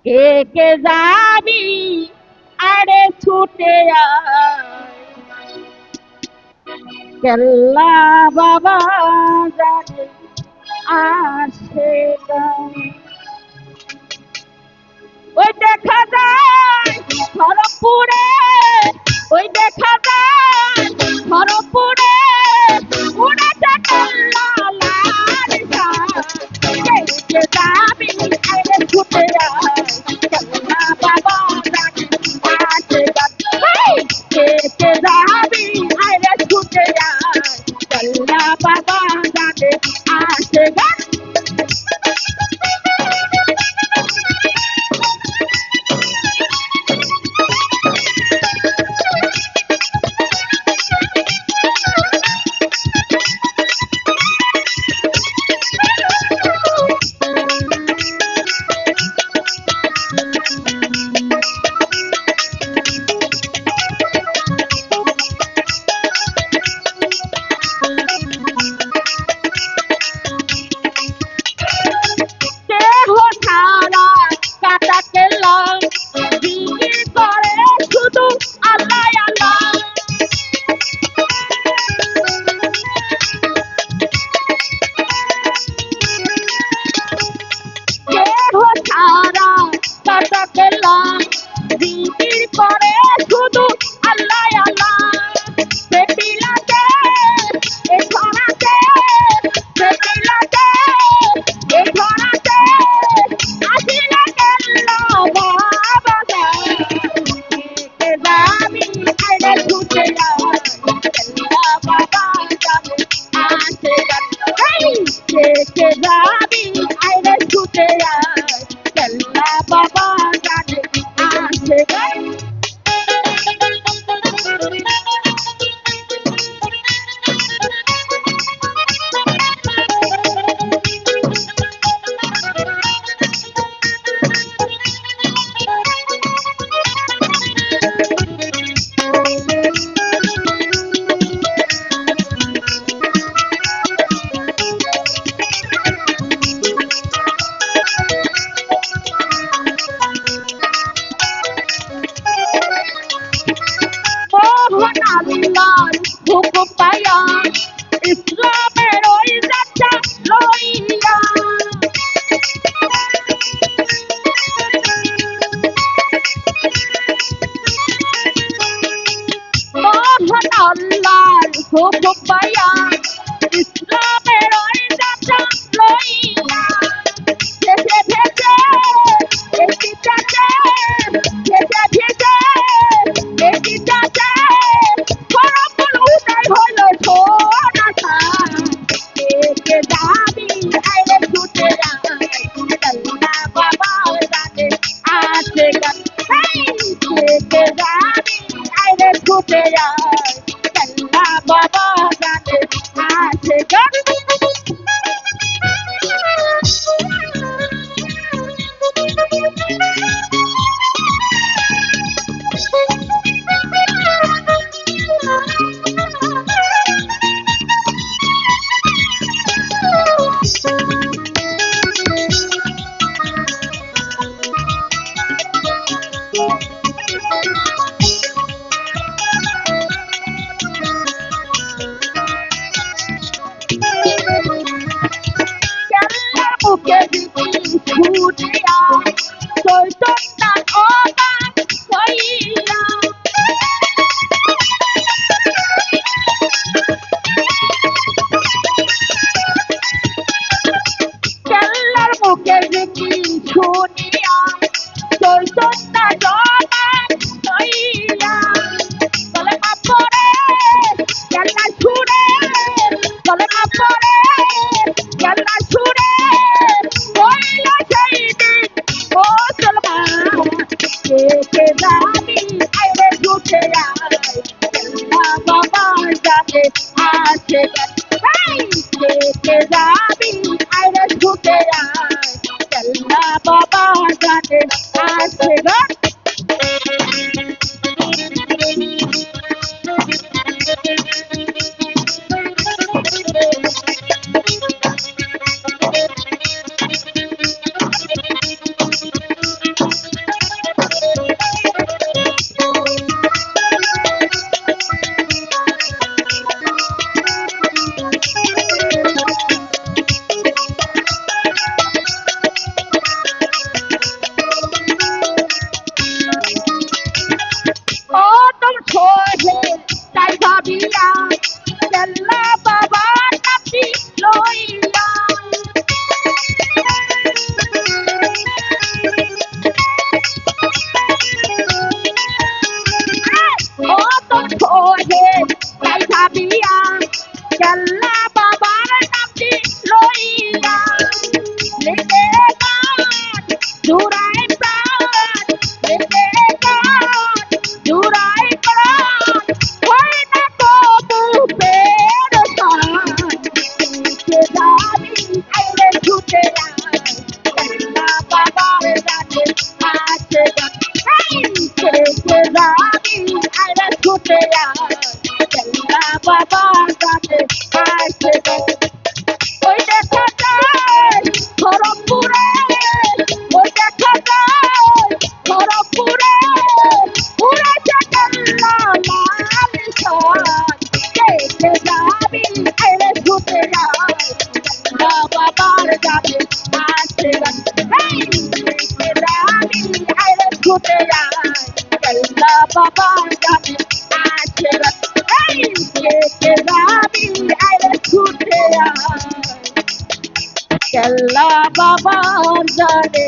কে কে যাবি আরে ছুটে আয় কেল্লা বাবা জানে আসে ওই দেখা যায় খড়গপুরে ওই দেখা যায় খড়গপুরে উড়েছে কেল্লা লাল কে যাবি আরে ছুটে আয় কেল্লা বাবা জানে আসে কে কে যাবি আরে ছুটে আয় কেল্লা বাবা জানে আসে জিকির করে শুধু আল্লাহ আল্লাহ বেটিলাতে এ ধরাতে বেটিলাতে এ ধরাতে আসিলে কেল্লা বাবা কে যাবি আইলে ছুটে যায় কেল্লা বাবা যাবে আসে কে যাবি আইলে ছুটে যায় কেল্লা বাবা জানে আসে আল্লাহর হুকুম পাইয়া ইসলামের ওই যাত্রা লইয়া মহান আল্লাহর হুকুম পাইয়া ইসলামের ওই যাত্রা লইয়া ভেসে ভেসে একটি চাচে ভেসে ভেসে একটি চাচে খড়গপুর উদয় হলো সোনাটা কে যাবি আইলে ছুটে যায় কেল্লা বাবা জানে আসে কে যাবি আইলে ছুটে যায় কেল্লা বাবা জানে আসে আইরে ছুটে আয় কেল্লা বাবা জানে আসে ওই দেখা যায় খড়গপুরে ওই দেখা যায় খড়গপুরে উড়েছে কেল্লা লাল সাজ দেখে যাবি আইরে ছুটে আয় কেল্লা বাবার জানে আসে দেখে যাবি আইরে ছুটে আয় কেল্লা বাবার জানে আসে দেখে যাবি আইরে ছুটে আয় কেল্লা বাবার জানে